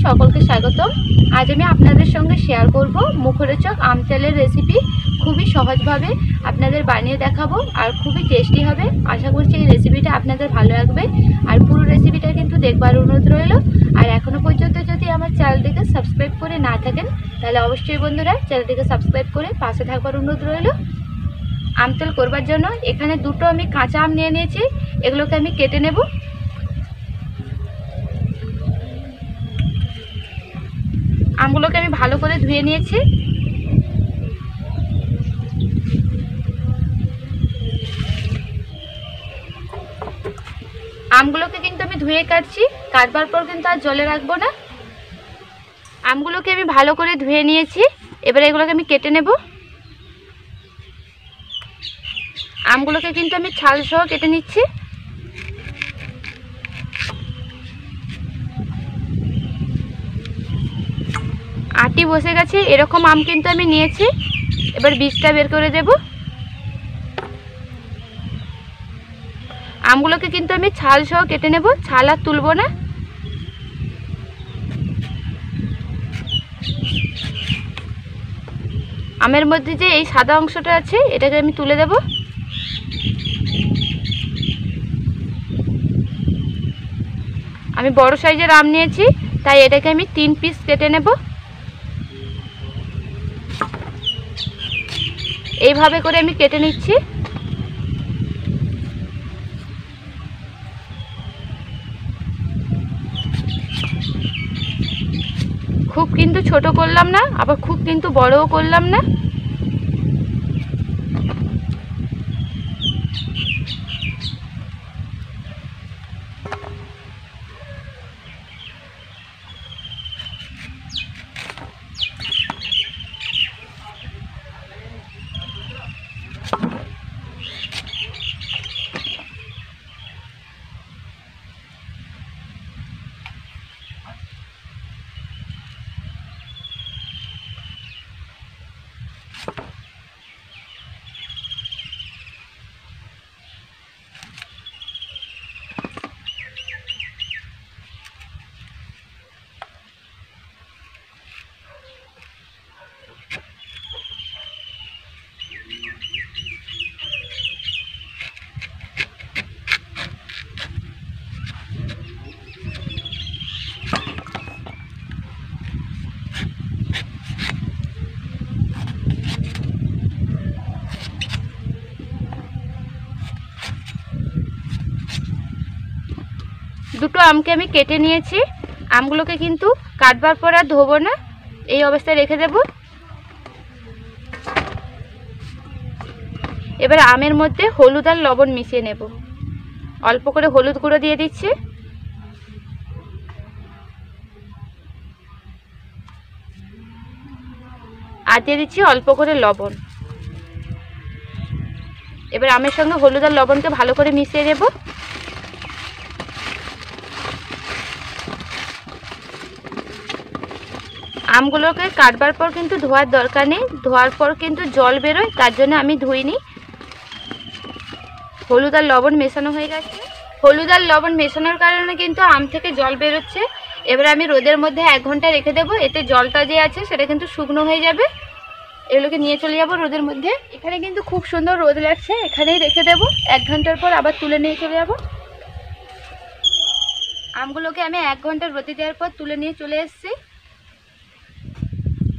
সকলকে স্বাগতম। আজ আমি আপনাদের সঙ্গে শেয়ার করব মুখরোচক আম তেলের রেসিপি। খুবই সহজভাবে আপনাদের বানিয়ে দেখাবো আর খুবই টেস্টি হবে। আশা করছি এই রেসিপিটা আপনাদের ভালো লাগবে আর পুরো রেসিপিটা কিন্তু দেখবার অনুরোধ রইল। আর এখনও পর্যন্ত যদি আমার চ্যানেলটিকে সাবস্ক্রাইব করে না থাকেন তাহলে অবশ্যই বন্ধুরা চ্যানেলটিকে সাবস্ক্রাইব করে পাশে থাকবার অনুরোধ রইল। আম তেল করবার জন্য এখানে দুটো আমি কাঁচা আম নিয়ে নিয়েছি, এগুলোকে আমি কেটে নেব। আমগুলোকে আমি ভালো করে ধুয়ে নিয়েছি। আমগুলোকে কিন্তু আমি ধুয়ে কাটছি, কাটবার পর কিন্তু আর জলে রাখবো না। আমগুলোকে আমি ভালো করে ধুয়ে নিয়েছি, এবারে এগুলোকে আমি কেটে নেব। আমগুলোকে কিন্তু আমি ছাল সহ কেটে নিচ্ছি। আটি বসে গেছে, এরকম আম কিন্তু আমি নিয়েছি। এবার বীজটা বের করে দেব। আমগুলোকে কিন্তু আমি ছাল সহ কেটে নেব, ছাল আর তুলব না। আমের মধ্যে যে এই সাদা অংশটা আছে এটাকে আমি তুলে দেব। আমি বড় সাইজের আম নিয়েছি তাই এটাকে আমি 3 পিস কেটে নেব। এইভাবে করে আমি কেটে নিচ্ছি। খুব কিন্তু ছোট করলাম না, আবার খুব কিন্তু বড়ও করলাম না। দুটো আমকে আমি কেটে নিয়েছি। আমগুলোকে কিন্তু কাটবার পর আর ধোবো না, এই অবস্থায় রেখে দেব। এবার আমের মধ্যে হলুদ আর লবণ মিশিয়ে নেব। অল্প করে হলুদ গুঁড়ো দিয়ে দিচ্ছি। আর দিয়ে দিচ্ছি অল্প করে লবণ। এবার আমের সঙ্গে হলুদ আর লবণকে ভালো করে মিশিয়ে নেব। আমগুলোকে কাটবার পর কিন্তু ধোয়ার দরকার নেই, ধোয়ার পর কিন্তু জল বেরোয়, তার জন্য আমি ধুইনি। হলুদ আর লবণ মেশানো হয়ে গেছে। হলুদ আর লবণ মেশানোর কারণে কিন্তু আম থেকে জল বেরোচ্ছে। এবার আমি রোদের মধ্যে 1 ঘন্টা রেখে দেবো, এতে জলটা যে আছে সেটা কিন্তু শুকনো হয়ে যাবে। এগুলোকে নিয়ে চলে যাবো রোদের মধ্যে। এখানে কিন্তু খুব সুন্দর রোদ লাগছে, এখানেই রেখে দেবো। 1 ঘন্টার পর আবার তুলে নিয়ে চলে যাবো। আমগুলোকে আমি 1 ঘন্টা রোদে দেওয়ার পর তুলে নিয়ে চলে এসেছি।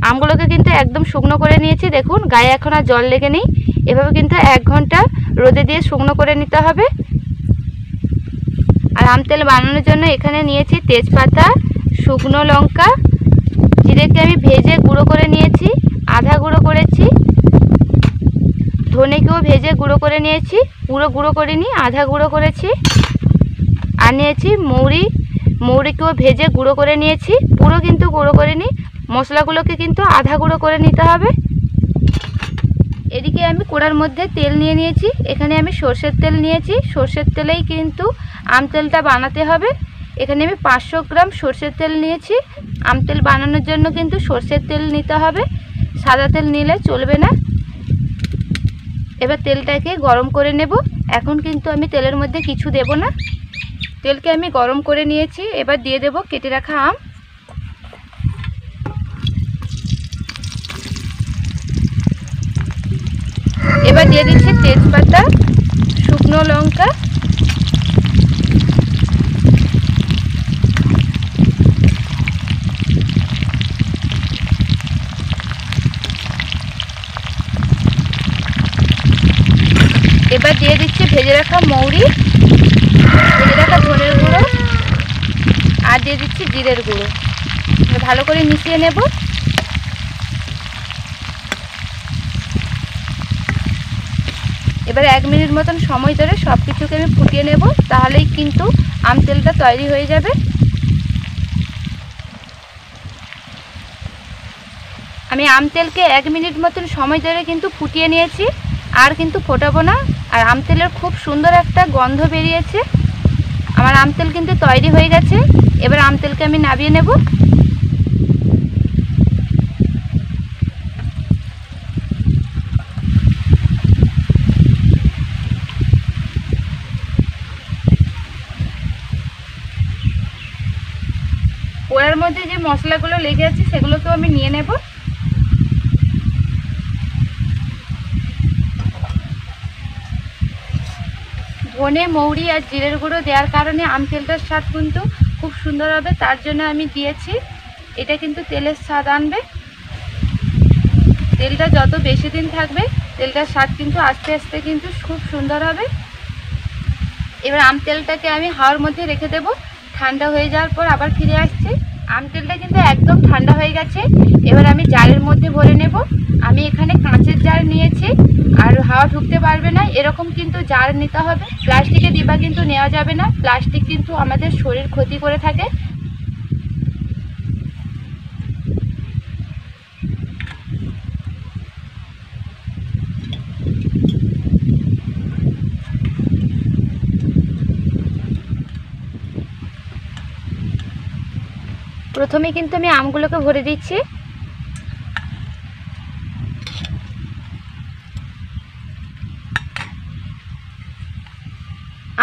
আমগুলোকে কিন্তু একদম শুকনো করে নিয়েছি, দেখুন গায়ে এখন আর জল লেগে নেই। এভাবে কিন্তু 1 ঘন্টা রোদে দিয়ে শুকনো করে নিতে হবে। আর আম তেল বানানোর জন্য এখানে নিয়েছি তেজপাতা, শুকনো লঙ্কা, জিরেকে আমি ভেজে গুঁড়ো করে নিয়েছি, আধা গুঁড়ো করেছি। ধনেকেও ভেজে গুঁড়ো করে নিয়েছি, পুরো গুঁড়ো করিনি, আধা গুঁড়ো করেছি। আর নিয়েছি মৌরিকেও ভেজে গুঁড়ো করে নিয়েছি, পুরো কিন্তু গুঁড়ো করিনি। মশলাগুলোকে কিন্তু আধা গুঁড়ো করে নিতে হবে। এদিকে আমি কড়ার মধ্যে তেল নিয়ে নিয়েছি, এখানে আমি সর্ষের তেল নিয়েছি। সর্ষের তেলেই কিন্তু আম তেলটা বানাতে হবে। এখানে আমি 500 গ্রাম সর্ষের তেল নিয়েছি। আম তেল বানানোর জন্য কিন্তু সর্ষের তেল নিতে হবে, সাদা তেল নিলে চলবে না। এবার তেলটাকে গরম করে নেব। এখন কিন্তু আমি তেলের মধ্যে কিছু দেব না, তেলকে আমি গরম করে নিয়েছি। এবার দিয়ে দেব কেটে রাখা আম। দিয়ে দিচ্ছি তেজপাতা, শুকনো লঙ্কা, এবার দিয়ে দিচ্ছি ভেজে রাখা মৌরি, ভেজে রাখা ধনের গুঁড়ো, আর দিয়ে দিচ্ছি জিরের গুঁড়ো। ভালো করে মিশিয়ে নেব। এবার 1 মিনিট মতন সময় ধরে সব কিছুকে আমি ফুটিয়ে নেব, তাহলেই কিন্তু আম তেলটা তৈরি হয়ে যাবে। আমি আম তেলকে 1 মিনিট মতন সময় ধরে কিন্তু ফুটিয়ে নিয়েছি, আর কিন্তু ফোটাবো না। আর আম তেলের খুব সুন্দর একটা গন্ধ বেরিয়েছে। আমার আম তেল কিন্তু তৈরি হয়ে গেছে। এবার আম তেলকে আমি নামিয়ে নেব। ওর মধ্যে যে মশলাগুলো লেগে আছে সেগুলোকেও আমি নিয়ে নেব। ধনে, মৌরি আর জিরের গুঁড়ো দেওয়ার কারণে আম তেলটার স্বাদ কিন্তু খুব সুন্দর হবে, তার জন্য আমি দিয়েছি। এটা কিন্তু তেলের স্বাদ আনবে। তেলটা যত বেশি দিন থাকবে তেলটার স্বাদ কিন্তু আস্তে আস্তে কিন্তু খুব সুন্দর হবে। এবার আম তেলটাকে আমি হাওয়ার মধ্যে রেখে দেব। ঠান্ডা হয়ে যাওয়ার পর আবার ফিরে আসছি। আম তেলটা কিন্তু একদম ঠান্ডা হয়ে গেছে। এবার আমি জারের মধ্যে ভরে নেব। আমি এখানে কাঁচের জার নিয়েছি, আর হাওয়া ঢুকতে পারবে না এরকম কিন্তু জার নিতে হবে। প্লাস্টিকের ডিব্বা কিন্তু নেওয়া যাবে না, প্লাস্টিক কিন্তু আমাদের শরীর ক্ষতি করে থাকে। প্রথমে কিন্তু আমি আমগুলোকে ভরে দিচ্ছি।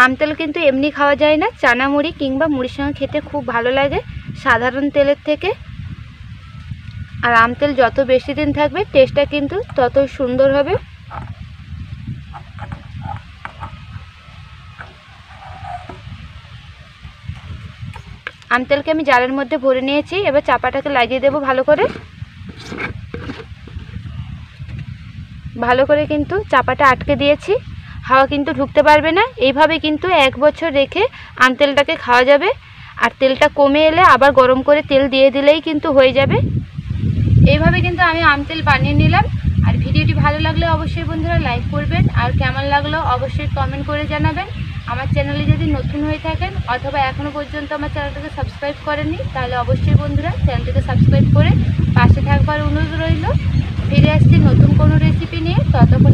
আম তেল কিন্তু এমনি খাওয়া যায় না, চানা মুড়ি কিংবা মুড়ির সঙ্গে খেতে খুব ভালো লাগে সাধারণ তেলের থেকে। আর আম তেল যত বেশি দিন থাকবে টেস্টটা কিন্তু তত সুন্দর হবে। আম তেলকে আমি জারের মধ্যে ভরে নিয়েছি। এবার চাপাটাকে লাগিয়ে দেব ভালো করে কিন্তু চাপাটা আটকে দিয়েছি। হাওয়া কিন্তু ঢুকতে পারবে না। এইভাবে কিন্তু 1 বছর রেখে আম তেলটাকে খাওয়া যাবে। আর তেলটা কমে এলে আবার গরম করে তেল দিয়ে দিলেই কিন্তু হয়ে যাবে। এইভাবে কিন্তু আমি আম তেল বানিয়ে নিলাম। আর ভিডিওটি ভালো লাগলে অবশ্যই বন্ধুরা লাইক করবেন, আর কেমন লাগলো অবশ্যই কমেন্ট করে জানাবেন। আমার চ্যানেলে যদি নতুন হয়ে থাকেন অথবা এখনও পর্যন্ত আমার চ্যানেলটাকে সাবস্ক্রাইব করেননি, তাহলে অবশ্যই বন্ধুরা চ্যানেলটাকে সাবস্ক্রাইব করে পাশে থাকবার অনুরোধ রইল। ফিরে আসছি নতুন কোনো রেসিপি নিয়ে। ততক্ষণ